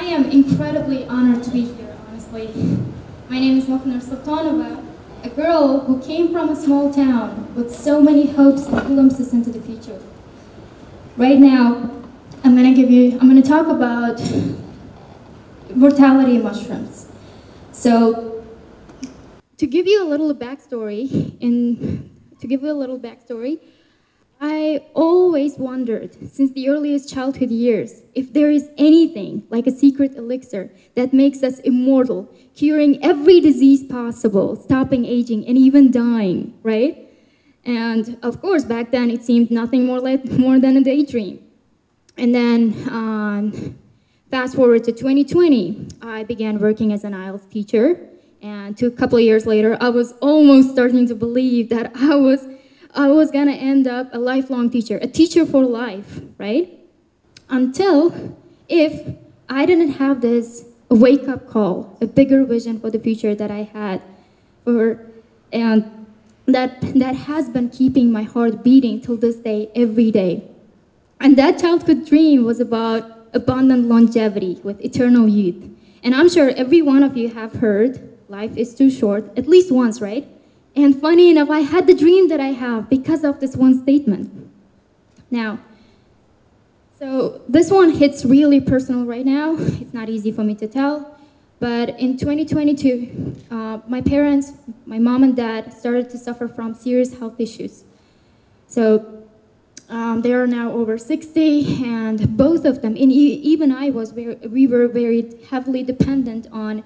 am incredibly honored to be here, honestly. My name is Mokhinur Sultanova, a girl who came from a small town with so many hopes and glimpses into the future. Right now, I'm going to talk about mortality mushrooms. So, to give you a little backstory, I always wondered, since the earliest childhood years, if there is anything like a secret elixir that makes us immortal, curing every disease possible, stopping aging, and even dying, right? And of course, back then, it seemed nothing more than a daydream. And then, fast forward to 2020, I began working as an IELTS teacher, and a couple of years later, I was almost starting to believe that I was gonna end up a lifelong teacher, a teacher for life, right? Until if I didn't have this wake-up call, a bigger vision for the future that I had, and that has been keeping my heart beating till this day, every day. And that childhood dream was about abundant longevity with eternal youth. And I'm sure every one of you have heard, life is too short, at least once, right? And funny enough, I had the dream that I have because of this one statement. Now, so this one hits really personal right now. It's not easy for me to tell. But in 2022, my parents, my mom and dad, started to suffer from serious health issues. So they are now over 60, and both of them, and even I we were very heavily dependent on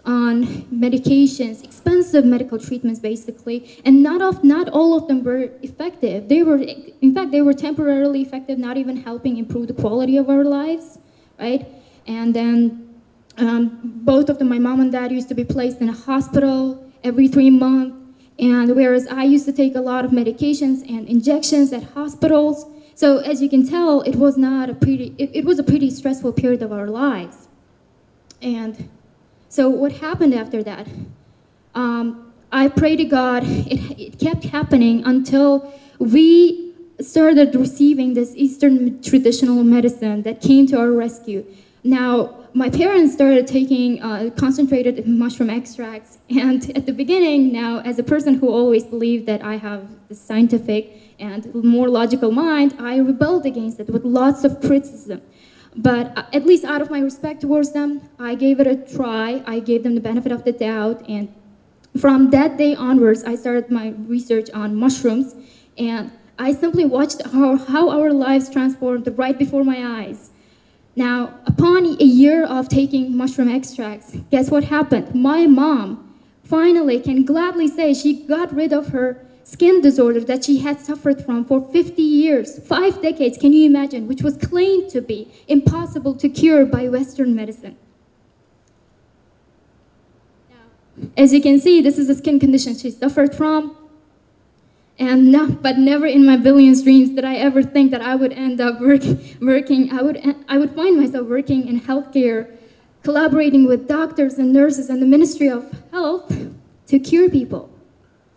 medications, expensive medical treatments, basically, and not all of them were effective. In fact, they were temporarily effective, not even helping improve the quality of our lives, right? And then both of them, my mom and dad, used to be placed in a hospital every 3 months, and whereas I used to take a lot of medications and injections at hospitals, so as you can tell, it was a pretty stressful period of our lives. And so what happened after that? I prayed to God. It kept happening until we started receiving this Eastern traditional medicine that came to our rescue. Now, my parents started taking concentrated mushroom extracts, and at the beginning, now, as a person who always believed that I have the scientific and more logical mind, I rebelled against it with lots of criticism. But at least out of my respect towards them, I gave it a try. I gave them the benefit of the doubt, and from that day onwards, I started my research on mushrooms, and I simply watched how our lives transformed right before my eyes. Now, upon a year of taking mushroom extracts, guess what happened? My mom finally can gladly say she got rid of her skin disorder that she had suffered from for 50 years, 5 decades, can you imagine, which was claimed to be impossible to cure by Western medicine. Now, as you can see, this is the skin condition she suffered from. And but never in my billions dreams did I ever think that I would end up working. I would find myself working in healthcare, collaborating with doctors and nurses and the Ministry of Health to cure people.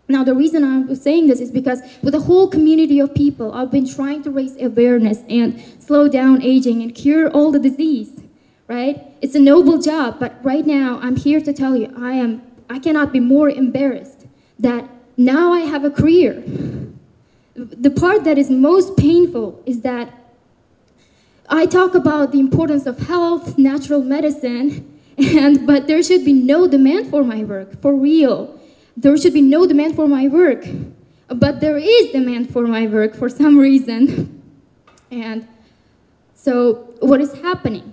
Now, the reason I'm saying this is because with a whole community of people, I've been trying to raise awareness and slow down aging and cure all the disease, right? It's a noble job, but right now I'm here to tell you I cannot be more embarrassed that now I have a career. The part that is most painful is that I talk about the importance of health, natural medicine, but there should be no demand for my work, for real. There should be no demand for my work, but there is demand for my work for some reason. And so what is happening?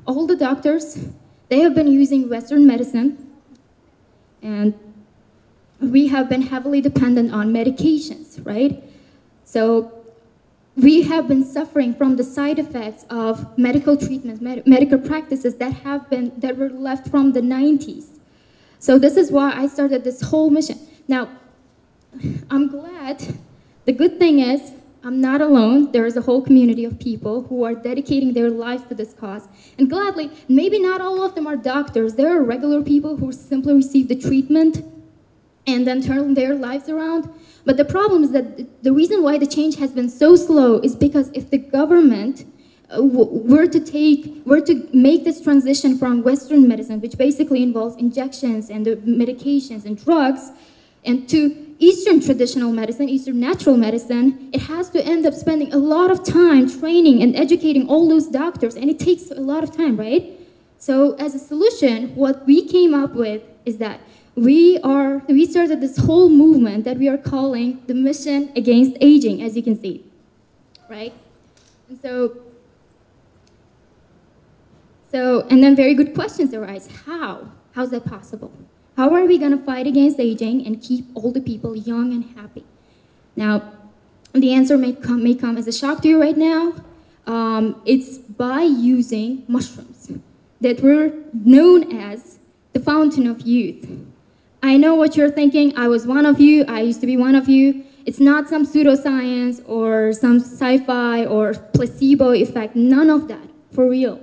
All the doctors, they have been using Western medicine, and we have been heavily dependent on medications, right? So we have been suffering from the side effects of medical treatments, medical practices that were left from the 90s. So this is why I started this whole mission. Now, I'm glad. The good thing is, I'm not alone. There is a whole community of people who are dedicating their lives to this cause. And gladly, maybe not all of them are doctors. There are regular people who simply receive the treatment and then turn their lives around. But the problem is that the reason why the change has been so slow is because if the government were to make this transition from Western medicine, which basically involves injections and the medications and drugs, and to Eastern traditional medicine, Eastern natural medicine, it has to end up spending a lot of time training and educating all those doctors, and it takes a lot of time, right? So as a solution, what we came up with is that we started this whole movement that we are calling the Mission Against Aging, as you can see, right? And and then very good questions arise. How's that possible? How are we going to fight against aging and keep older people young and happy? Now, the answer may come as a shock to you right now. It's by using mushrooms that were known as the fountain of youth. I know what you're thinking. I was one of you. I used to be one of you. It's not some pseudoscience or some sci-fi or placebo effect. None of that, for real.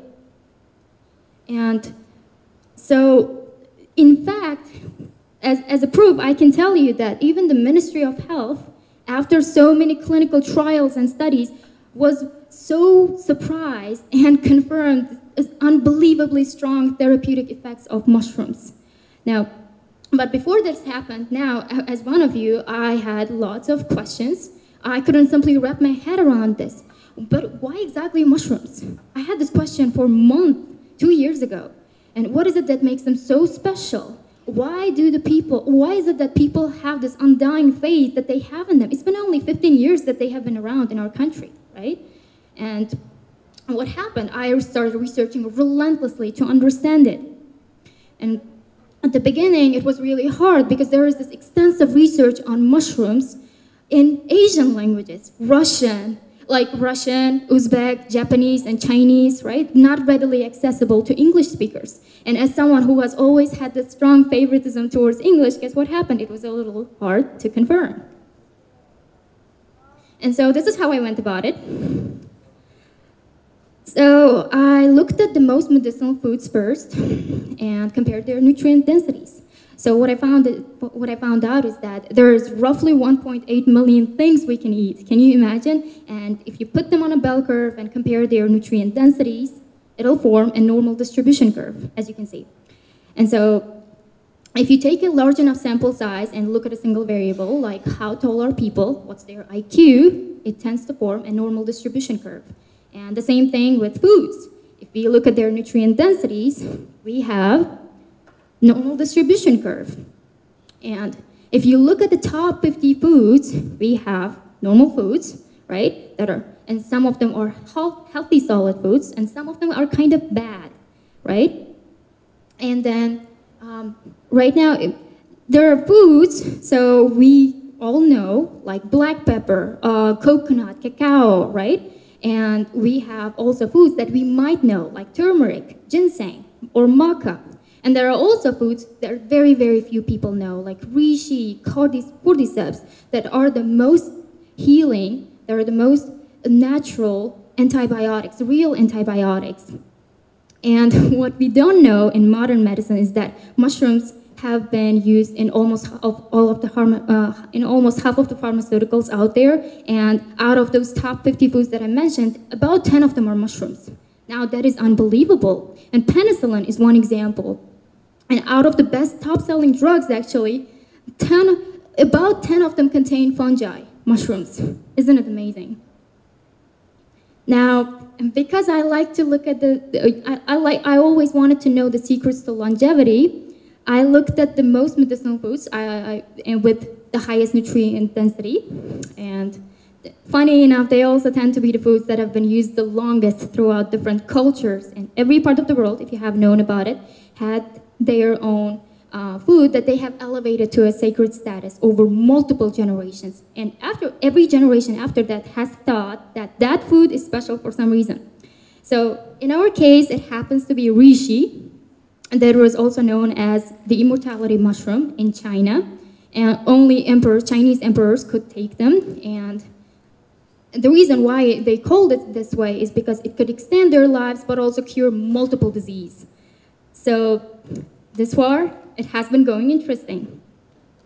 And so, in fact, as a proof, I can tell you that even the Ministry of Health, after so many clinical trials and studies, was so surprised and confirmed as unbelievably strong therapeutic effects of mushrooms. Now, but before this happened, now, as one of you, I had lots of questions. I couldn't simply wrap my head around this. But why exactly mushrooms? I had this question for a month, 2 years ago. And what is it that makes them so special? Why is it that people have this undying faith that they have in them? It's been only 15 years that they have been around in our country, right? And what happened? I started researching relentlessly to understand it. And at the beginning, it was really hard because there is this extensive research on mushrooms in Asian languages, Russian, Uzbek, Japanese, and Chinese, right? Not readily accessible to English speakers. And as someone who has always had this strong favoritism towards English, guess what happened? It was a little hard to confirm. And so this is how I went about it. So I looked at the most medicinal foods first and compared their nutrient densities. So what I found out is that there's roughly 1.8 million things we can eat. Can you imagine? And if you put them on a bell curve and compare their nutrient densities, it'll form a normal distribution curve, as you can see. And so if you take a large enough sample size and look at a single variable, like how tall are people, what's their IQ, it tends to form a normal distribution curve. And the same thing with foods. If we look at their nutrient densities, we have normal distribution curve. And if you look at the top 50 foods, we have normal foods, right? And some of them are healthy solid foods, and some of them are kind of bad, right? And then right now, there are foods, so we all know, like black pepper, coconut, cacao, right? And we have also foods that we might know, like turmeric, ginseng, or maca. And there are also foods that very, very few people know, like reishi, cordyceps, that are the most healing, that are the most natural antibiotics, real antibiotics. And what we don't know in modern medicine is that mushrooms have been used in almost half of the pharmaceuticals out there, and out of those top 50 foods that I mentioned, about 10 of them are mushrooms. Now that is unbelievable. And penicillin is one example. And out of the best top-selling drugs, actually, about 10 of them contain fungi, mushrooms. Isn't it amazing? Now, because I like to look at I always wanted to know the secrets to longevity. I looked at the most medicinal foods and with the highest nutrient density. And funny enough, they also tend to be the foods that have been used the longest throughout different cultures. And every part of the world, if you have known about it, had their own food that they have elevated to a sacred status over multiple generations. And after every generation after that has thought that that food is special for some reason. So in our case, it happens to be reishi, that was also known as the Immortality mushroom in China. And only Chinese emperors could take them. And the reason why they called it this way is because it could extend their lives but also cure multiple diseases. So this far, it has been going interesting.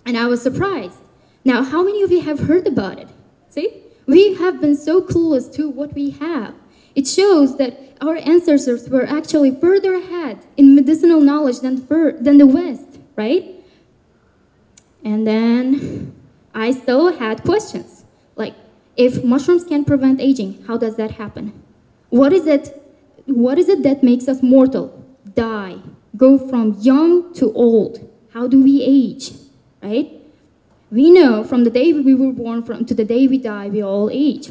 And I was surprised. Now, how many of you have heard about it? See? We have been so clueless to what we have. It shows that our ancestors were actually further ahead in medicinal knowledge than the West, right? And then I still had questions, like, if mushrooms can prevent aging, how does that happen? What is it that makes us mortal, die, go from young to old? How do we age, right? We know from the day we were born to the day we die, we all age.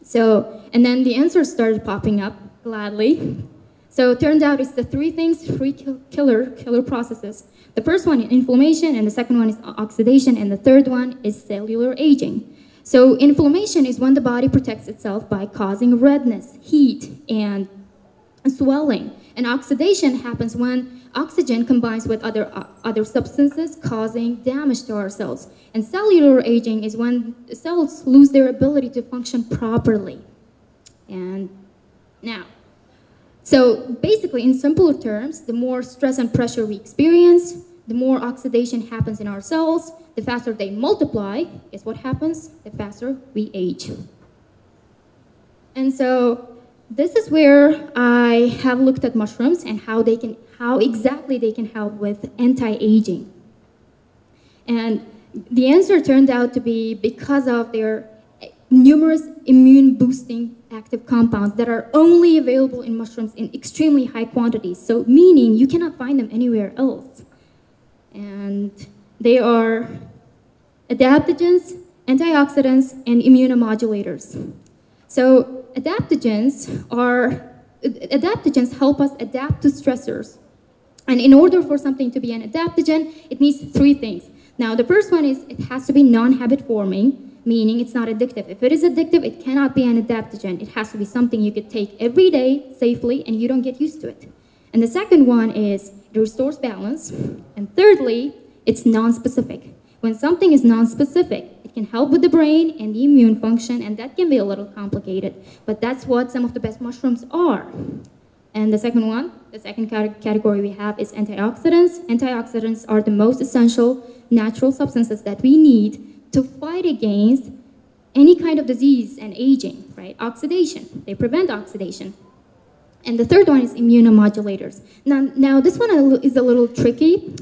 So, and then the answers started popping up gladly. So it turned out it's the three killer processes. The first one is inflammation, and the second one is oxidation, and the third one is cellular aging. So inflammation is when the body protects itself by causing redness, heat, and swelling. And oxidation happens when oxygen combines with other substances, causing damage to our cells. And cellular aging is when cells lose their ability to function properly. And now, so basically, in simpler terms, the more stress and pressure we experience, the more oxidation happens in our cells, the faster they multiply. Guess what happens? The faster we age. And so this is where I have looked at mushrooms and how exactly they can help with anti-aging. And the answer turned out to be because of their numerous immune-boosting active compounds that are only available in mushrooms in extremely high quantities. So meaning you cannot find them anywhere else. And they are adaptogens, antioxidants, and immunomodulators. So adaptogens help us adapt to stressors. And in order for something to be an adaptogen, it needs three things. Now, the first one is it has to be non-habit forming, meaning it's not addictive. If it is addictive, it cannot be an adaptogen. It has to be something you could take every day safely and you don't get used to it. And the second one is it restores balance. And thirdly, it's non-specific. When something is non-specific, it can help with the brain and the immune function, and that can be a little complicated. But that's what some of the best mushrooms are. And the second category we have is antioxidants. Antioxidants are the most essential natural substances that we need to fight against any kind of disease and aging, right? Oxidation, they prevent oxidation. And the third one is immunomodulators. Now this one is a little tricky.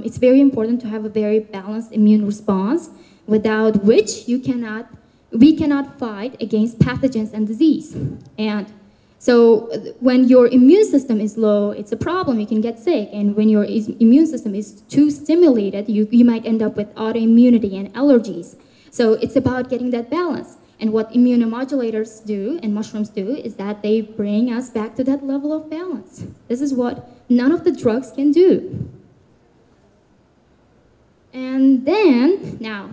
It's very important to have a very balanced immune response, without which we cannot fight against pathogens and disease. And so when your immune system is low, it's a problem, you can get sick. And when your immune system is too stimulated, you might end up with autoimmunity and allergies. So it's about getting that balance. And what immunomodulators do, and mushrooms do, is that they bring us back to that level of balance. This is what none of the drugs can do. And then, now,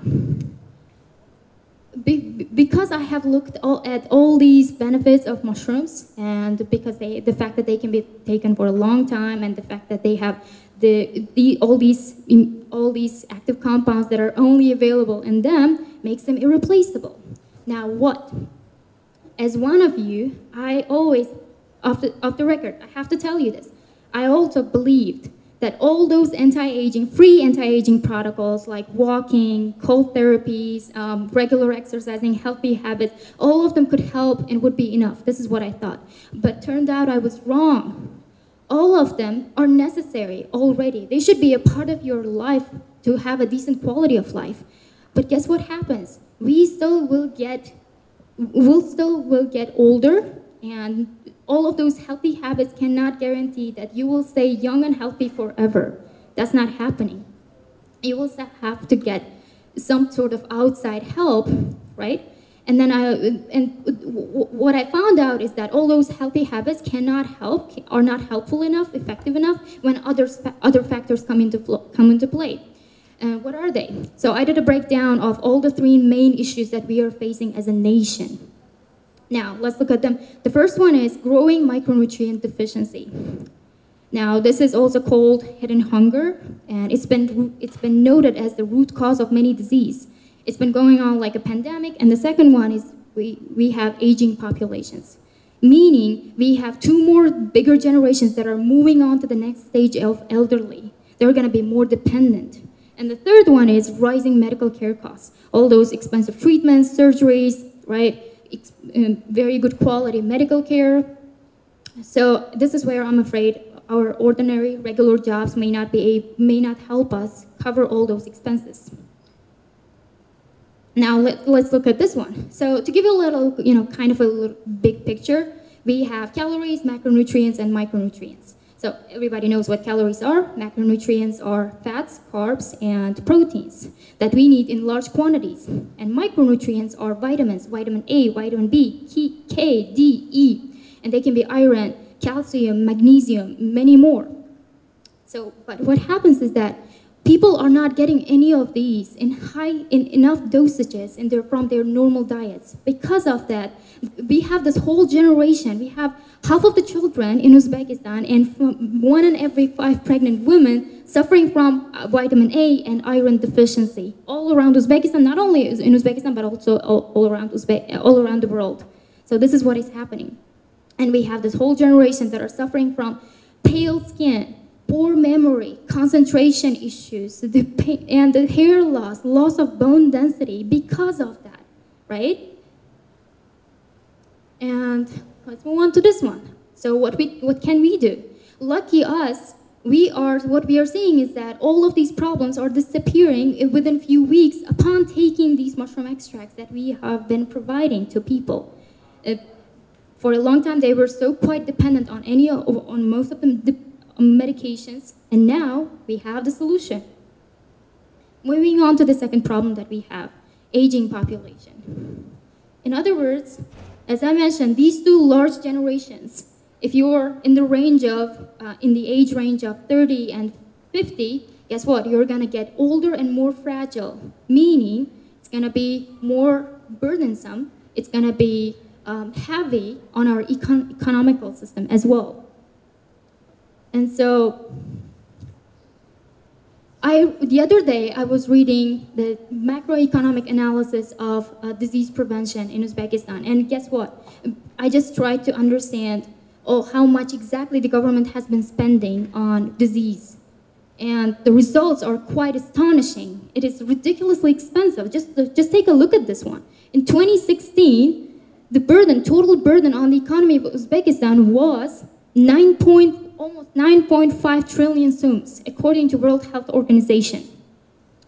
because I have looked at all these benefits of mushrooms, and because the fact that they can be taken for a long time, and the fact that they have all these active compounds that are only available in them, makes them irreplaceable. Now what? As one of you, I always, off the record, I have to tell you this, I also believed that all those free anti-aging protocols like walking, cold therapies, regular exercising, healthy habits, all of them could help and would be enough. This is what I thought. But turned out I was wrong. All of them are necessary already. They should be a part of your life to have a decent quality of life. But guess what happens? We still will get older, and all of those healthy habits cannot guarantee that you will stay young and healthy forever. That's not happening. You will have to get some sort of outside help, right? And then what I found out is that all those healthy habits are not helpful enough, effective enough when other factors come into play. What are they? So I did a breakdown of all the three main issues that we are facing as a nation. Now, let's look at them. The first one is growing micronutrient deficiency. Now, this is also called hidden hunger, and it's been noted as the root cause of many diseases. It's been going on like a pandemic, and the second one is we have aging populations, meaning we have two more bigger generations that are moving on to the next stage of elderly. They're going to be more dependent. And the third one is rising medical care costs. All those expensive treatments, surgeries, right? very good quality medical care. So this is where I'm afraid our ordinary, regular jobs may not help us cover all those expenses. Now let's look at this one. So to give you a little, kind of a little big picture, we have calories, macronutrients, and micronutrients. So everybody knows what calories are. Macronutrients are fats, carbs, and proteins that we need in large quantities. And micronutrients are vitamins, vitamin A, vitamin B, K, D, E, and they can be iron, calcium, magnesium, many more. So, but what happens is that people are not getting any of these in enough dosages from their normal diets. Because of that, we have this whole generation. We have half of the children in Uzbekistan and 1 in every 5 pregnant women suffering from vitamin A and iron deficiency all around Uzbekistan, not only in Uzbekistan, but also all around the world. So this is what is happening. And we have this whole generation that are suffering from pale skin, poor memory, concentration issues, and the hair loss of bone density because of that, right? And let's move on to this one. So what can we do? Lucky us, what we are seeing is that all of these problems are disappearing within a few weeks upon taking these mushroom extracts that we have been providing to people. For a long time, they were so quite dependent on most of them medications, and now we have the solution. Moving on to the second problem that we have, aging population. In other words, as I mentioned, these two large generations, if you're in the age range of 30 and 50, guess what? You're gonna get older and more fragile, meaning it's gonna be more burdensome, it's gonna be heavy on our economical system as well. And so, the other day I was reading the macroeconomic analysis of disease prevention in Uzbekistan, and guess what? I just tried to understand how much exactly the government has been spending on disease. And the results are quite astonishing. It is ridiculously expensive. Just take a look at this one. In 2016, the total burden on the economy of Uzbekistan was almost 9.5 trillion sums, according to World Health Organization.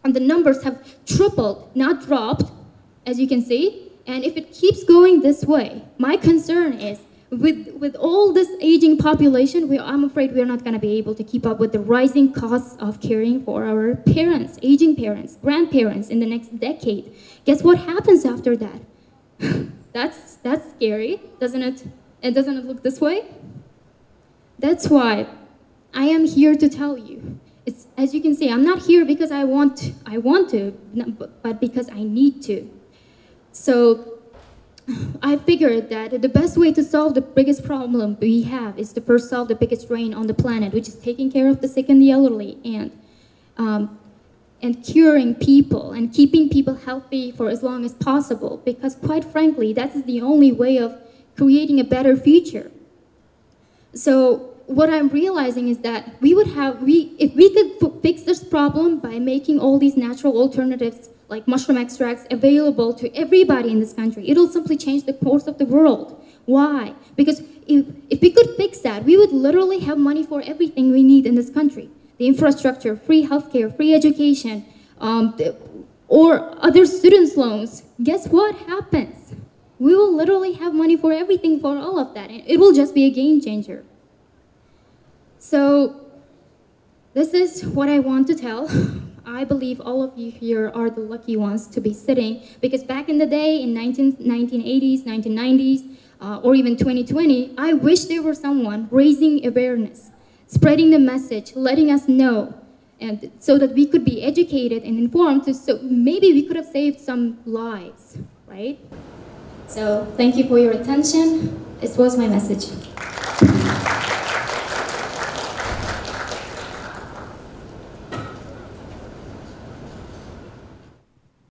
And the numbers have tripled, not dropped, as you can see. And if it keeps going this way, my concern is, with all this aging population, I'm afraid we're not going to be able to keep up with the rising costs of caring for our parents, aging parents, grandparents in the next decade. Guess what happens after that? That's scary, doesn't it? And doesn't it look this way? That's why I am here to tell you. As you can see, I'm not here because I want to, but because I need to. So I figured that the best way to solve the biggest problem we have is to first solve the biggest drain on the planet, which is taking care of the sick and the elderly, and curing people and keeping people healthy for as long as possible. Because quite frankly, that is the only way of creating a better future. So what I'm realizing is that if we could fix this problem by making all these natural alternatives like mushroom extracts available to everybody in this country, it'll simply change the course of the world. Why? Because if we could fix that, we would literally have money for everything we need in this country. The infrastructure, free healthcare, free education, or other students' loans. Guess what happens? We will literally have money for everything, for all of that. And it will just be a game changer. So this is what I want to tell. I believe all of you here are the lucky ones to be sitting, because back in the day, in 1980s, 1990s, or even 2020, I wish there were someone raising awareness, spreading the message, letting us know, and so that we could be educated and informed, so maybe we could have saved some lives, right? So thank you for your attention. This was my message.